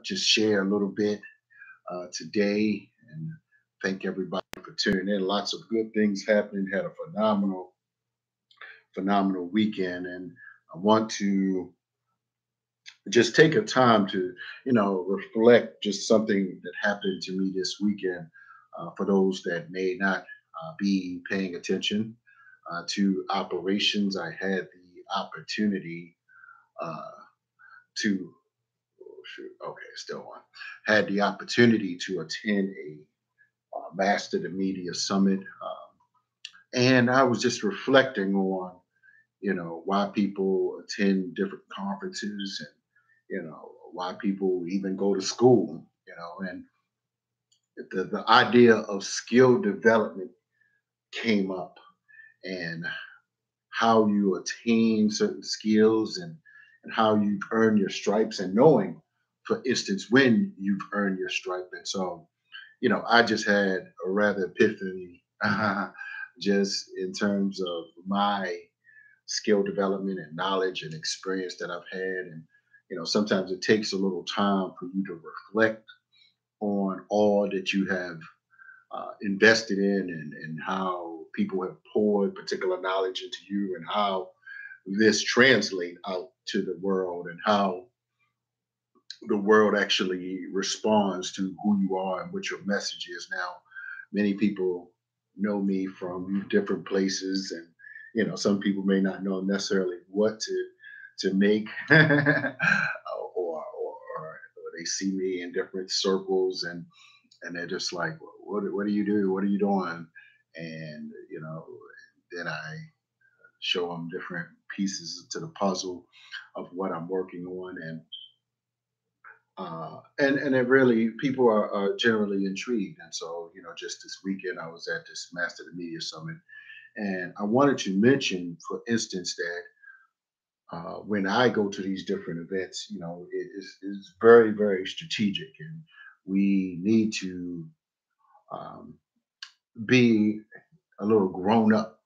just share a little bit today and thank everybody for tuning in. Lots of good things happening. Had a phenomenal weekend, and I want to just take a time to, reflect just something that happened to me this weekend. For those that may not be paying attention to operations, I had the opportunity uh, to, oh, shoot, okay, still on, had the opportunity to attend a Master the Media Summit. And I was just reflecting on, why people attend different conferences and, why people even go to school, and the idea of skill development came up and how you attain certain skills and how you've earned your stripes and knowing, for instance, when you've earned your stripe. And so, I just had a rather epiphany just in terms of my skill development and knowledge and experience that I've had. And, sometimes it takes a little time for you to reflect on all that you have invested in and how people have poured particular knowledge into you and how this translate out to the world and how the world actually responds to who you are and what your message is. Now, many people know me from different places, and some people may not know necessarily what to make, or they see me in different circles, and they're just like, what do you do? What are you doing? And then I show them different pieces to the puzzle of what I'm working on, and it really people are generally intrigued. And so, just this weekend I was at this Master the Media Summit, and I wanted to mention, for instance, that when I go to these different events, is very, very strategic, and we need to um, be a little grown up,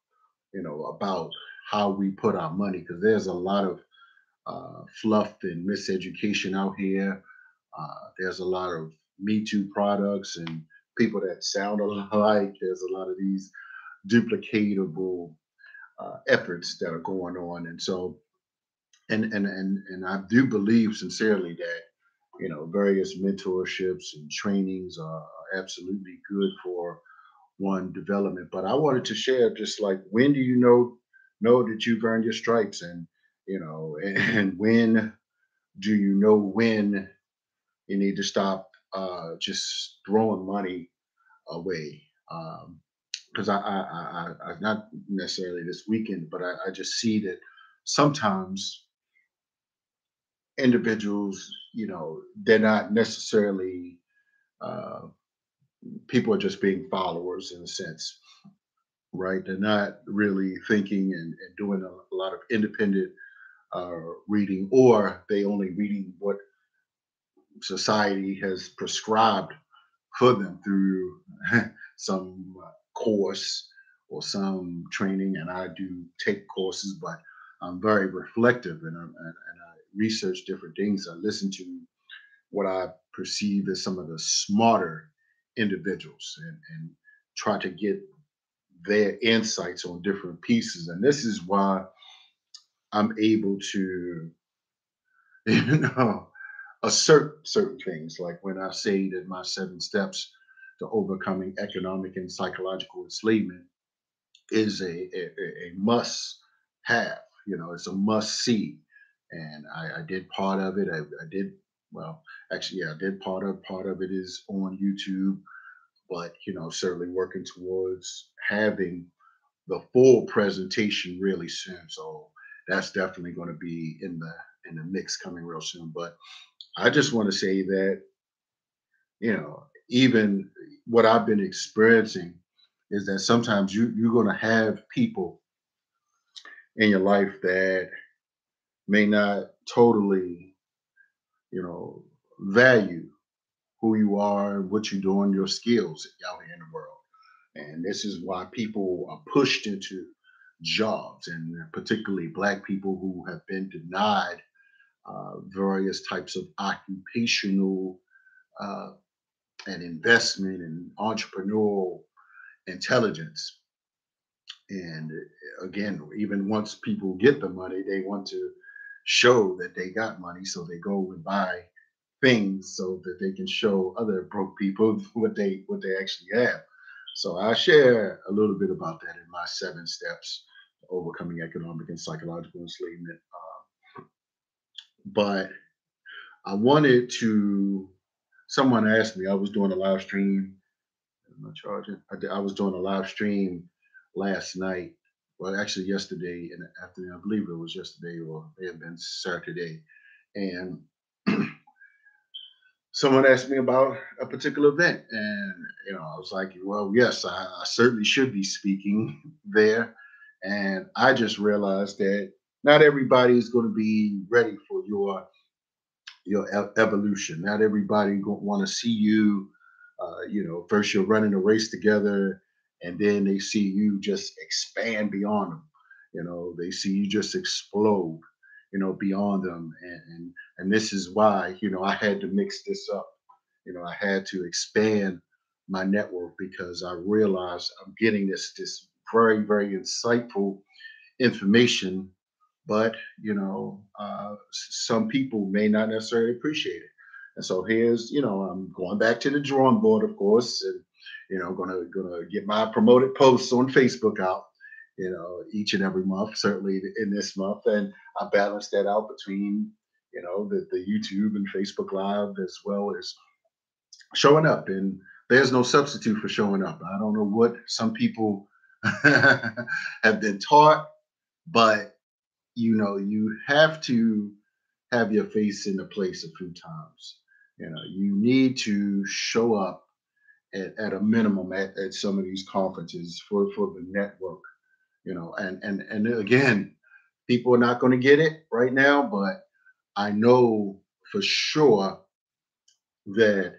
about how we put our money, because there's a lot of fluff and miseducation out here. There's a lot of Me Too products and people that sound alike. There's a lot of these duplicatable efforts that are going on, and so and I do believe sincerely that various mentorships and trainings are absolutely good for one development. But I wanted to share, just like, when do you know that you've earned your stripes, and and when do you know when you need to stop just throwing money away. Because not necessarily this weekend, but I just see that sometimes individuals, they're not necessarily, uh, people are just being followers in a sense, right? They're not really thinking and doing a lot of independent reading, or they only reading what society has prescribed for them through some course or some training. And I do take courses, but I'm very reflective, and I research different things. I listen to what I perceive as some of the smarter individuals, and try to get their insights on different pieces. And this is why I'm able to, you know, assert certain things. Like when I say that my 7 steps to overcoming economic and psychological enslavement is a must have. It's a must see. And I did part of it. I did, well, actually, yeah, I did part of it is on YouTube, but certainly working towards having the full presentation really soon. So that's definitely going to be in the mix coming real soon. But I just want to say that, even what I've been experiencing is that sometimes you're going to have people in your life that may not totally, value who you are, what you're doing, your skills out here in the world. And this is why people are pushed into jobs, and particularly Black people who have been denied various types of occupational uh, and investment and entrepreneurial intelligence. And again, even once people get the money, they want to show that they got money, so they go and buy things so that they can show other broke people what they actually have. So I share a little bit about that in my 7 steps to overcoming economic and psychological enslavement. But I wanted to. Someone asked me. I was doing a live stream. Am I charging? I was doing a live stream last night. Well, actually, yesterday in the afternoon. I believe it was yesterday, or it may have been Saturday. And someone asked me about a particular event, and I was like, well, yes, I certainly should be speaking there. And I just realized that not everybody is going to be ready for your evolution. Not everybody want to see you. First you're running a race together, and then they see you just expand beyond them. They see you just explode. Beyond them, and this is why I had to mix this up. I had to expand my network because I realized I'm getting this very very insightful information, but some people may not necessarily appreciate it. And so here's, I'm going back to the drawing board, of course, and gonna get my promoted posts on Facebook out, each and every month, certainly in this month, and I balance that out between the YouTube and Facebook Live, as well as showing up. And there's no substitute for showing up. I don't know what some people have been taught, but you have to have your face in the place a few times. You need to show up at a minimum at some of these conferences for the network. And again, people are not going to get it right now, but I know for sure that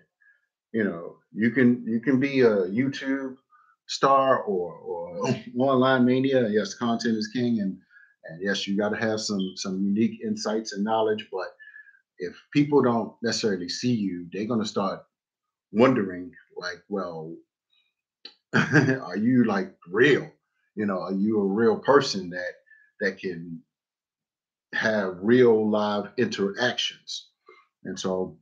you can be a YouTube star or online mania. Yes, content is king, and yes, you got to have some unique insights and knowledge. But if people don't necessarily see you, they're gonna start wondering, like, well, are you like real? Are you a real person that can have real live interactions? And so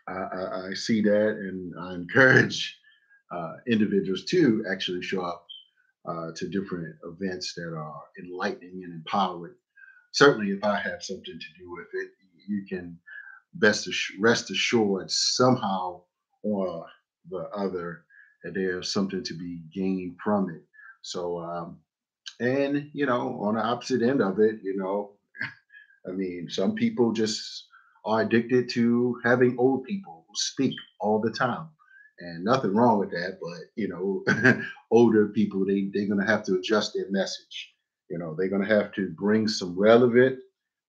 I see that, and I encourage individuals to actually show up to different events that are enlightening and empowering. Certainly, if I have something to do with it, you can rest assured somehow or the other that there's something to be gained from it. So, and on the opposite end of it, I mean, some people just are addicted to having old people speak all the time. And nothing wrong with that, but older people, they're gonna have to adjust their message. They're gonna have to bring some relevant,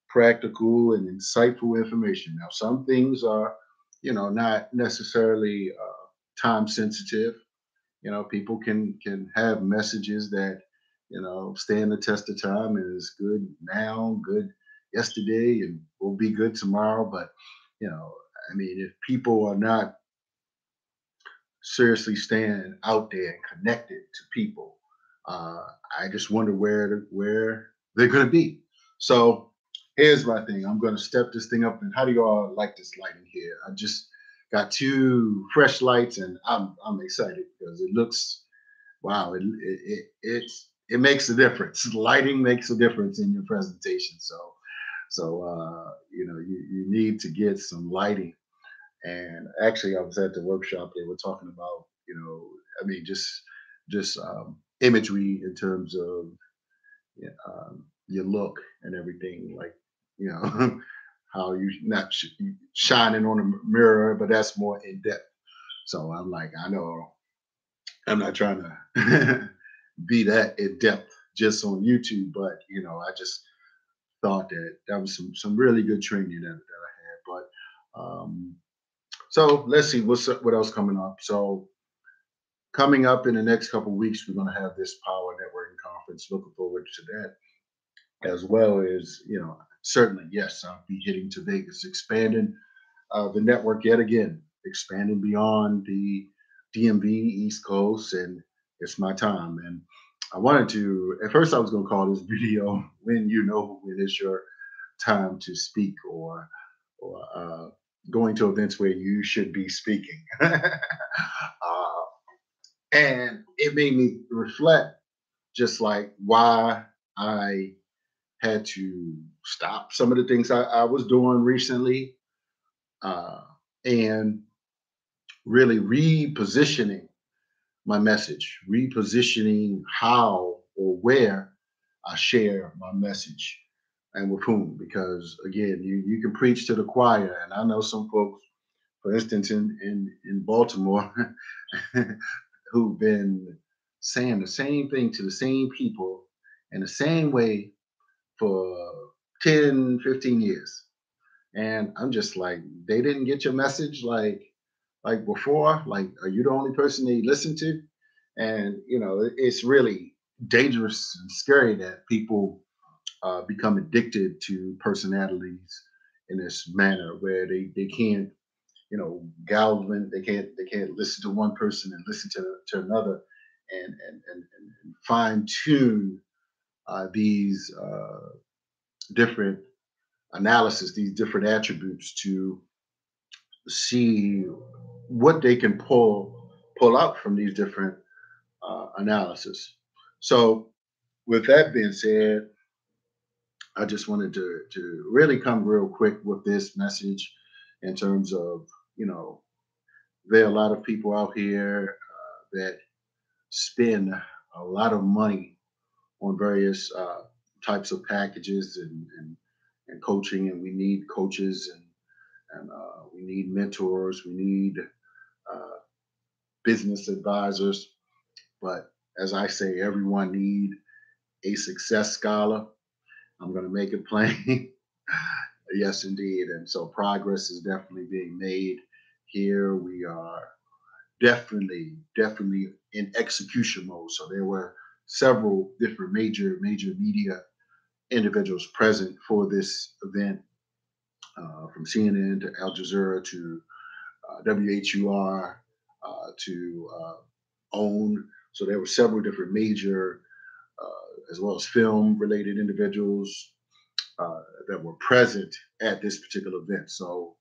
practical, and insightful information. Now, some things are, not necessarily time sensitive. People can have messages that stand the test of time and is good now, good yesterday, and will be good tomorrow. But you know, I mean, if people are not seriously staying out there and connected to people, uh, I just wonder where they're going to be. So here's my thing. I'm going to step this thing up. And how do you all like this lighting here? I just got 2 fresh lights, and I'm excited because it looks wow. It makes a difference. Lighting makes a difference in your presentation. So you need to get some lighting. And actually, I was at the workshop. They were talking about, I mean, just imagery in terms of yeah, your look and everything, like how you not shining on a mirror, but that's more in depth. So I'm like, I know I'm not trying to be that in depth just on YouTube, but I just thought that that was some really good training that I had. But so let's see what else coming up. So coming up in the next couple of weeks, we're going to have this Power Networking Conference. Looking forward to that, as well as certainly, yes, I'll be heading to Vegas, expanding the network yet again, expanding beyond the DMV East Coast, and it's my time. And I wanted to, at first, I was going to call this video "When You Know When It's Your Time to Speak," or going to events where you should be speaking. And it made me reflect just like why I had to stop some of the things I was doing recently, uh, and really repositioning my message, repositioning how or where I share my message and with whom. Because again, you can preach to the choir, and I know some folks, for instance, in Baltimore, who've been saying the same thing to the same people in the same way for 10, 15 years. And I'm just like, they didn't get your message like before. Like, are you the only person they listen to? And it's really dangerous and scary that people become addicted to personalities in this manner where they can't, galvanize. They can't listen to one person and listen to another, and fine tune these different analysis, these different attributes to see what they can pull out from these different analysis. So, with that being said, I just wanted to really come real quick with this message in terms of, there are a lot of people out here that spend a lot of money on various types of packages and coaching, and we need coaches, and we need mentors, we need uh, business advisors. But as I say, everyone need a success scholar. I'm going to make it plain. Yes, indeed. And so progress is definitely being made here. We are definitely in execution mode. So there were several different major media individuals present for this event, from CNN to Al Jazeera to WHUR to OWN. So there were several different major, as well as film related individuals that were present at this particular event. So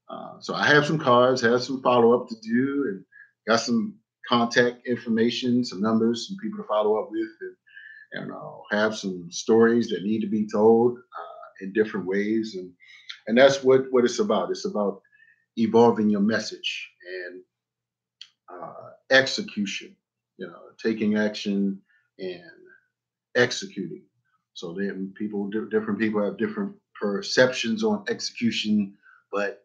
I have some cards, have some follow up to do, and got some contact information, some numbers, some people to follow up with, and I'll have some stories that need to be told in different ways, and that's what it's about. It's about evolving your message and execution. Taking action and executing. So then different people have different perceptions on execution, but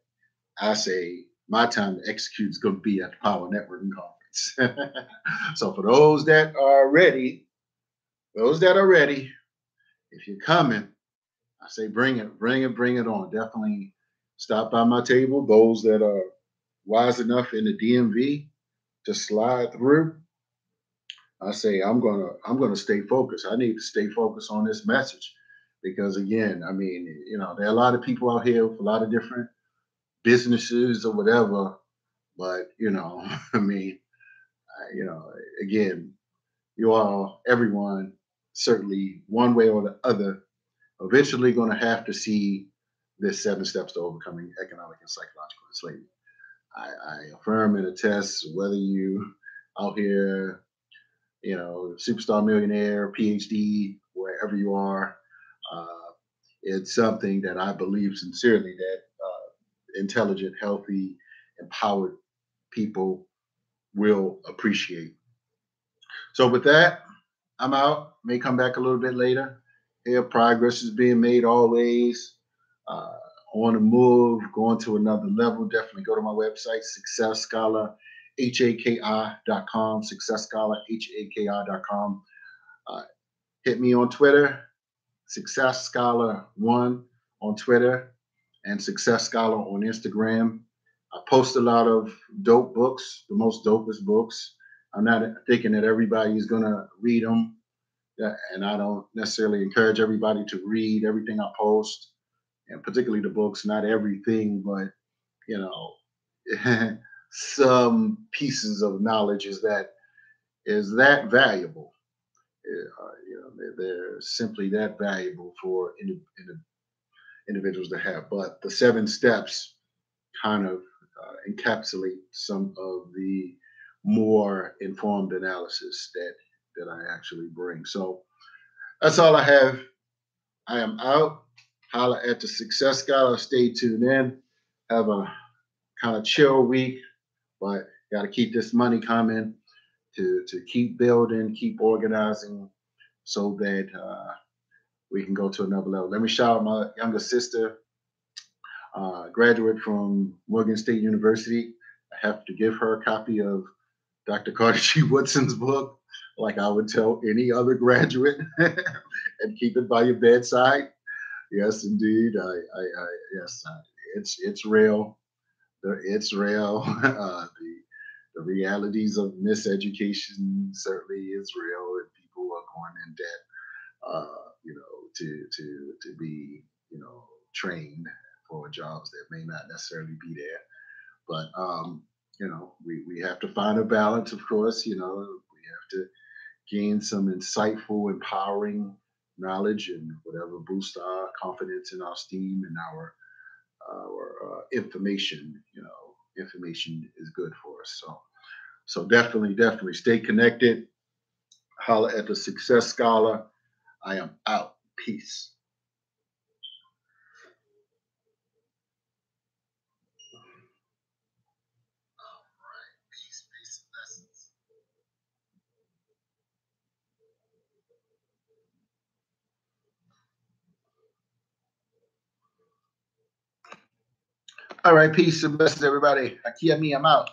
I say my time to execute is going to be at the Power Networking Conference. So for those that are ready, if you're coming, I say bring it on. Definitely stop by my table. Those that are wise enough in the DMV to slide through, I say I'm gonna stay focused. I need to stay focused on this message because again, I mean, there are a lot of people out here with a lot of different businesses or whatever, but I mean, you know, again, everyone, certainly one way or the other, eventually going to have to see this 7 steps to overcoming economic and psychological enslavement. I affirm and attest whether you out here, superstar millionaire, PhD, wherever you are, uh, it's something that I believe sincerely that intelligent, healthy, empowered people will appreciate. So with that, I'm out. May come back a little bit later. Here, progress is being made always. Uh, on the move, going to another level. Definitely go to my website, Success Scholar, HAKI.com, Success Scholar, HAKI.com. Uh, Hit me on Twitter, Success Scholar 1 on Twitter, and Success Scholar on Instagram. I post a lot of dope books, the most dopest books. I'm not thinking that everybody is going to read them, and I don't necessarily encourage everybody to read everything I post. and particularly the books, not everything, but you know, some pieces of knowledge is that valuable. You know, they're simply that valuable for individuals to have. But the 7 steps kind of encapsulate some of the more informed analysis that I actually bring. So that's all I have. I am out. Holla at the Success Scholar. Stay tuned in. Have a kind of chill week, but got to keep this money coming to keep building, keep organizing, so that we can go to another level. Let me shout out my younger sister, graduate from Morgan State University. I have to give her a copy of Dr. Carter G. Woodson's book, like I would tell any other graduate, and keep it by your bedside. Yes, indeed. Yes, it's real. It's real. The realities of miseducation certainly is real, and people are going in debt, you know, to be, you know, trained for jobs that may not necessarily be there. But you know, we have to find a balance, of course. You know, we have to gain some insightful, empowering knowledge and whatever boost our confidence and our steam and our information. You know, information is good for us. So definitely stay connected. Holla at the Success Scholar. I am out. Peace. All right, peace and blessings, everybody. Akia me, I'm out.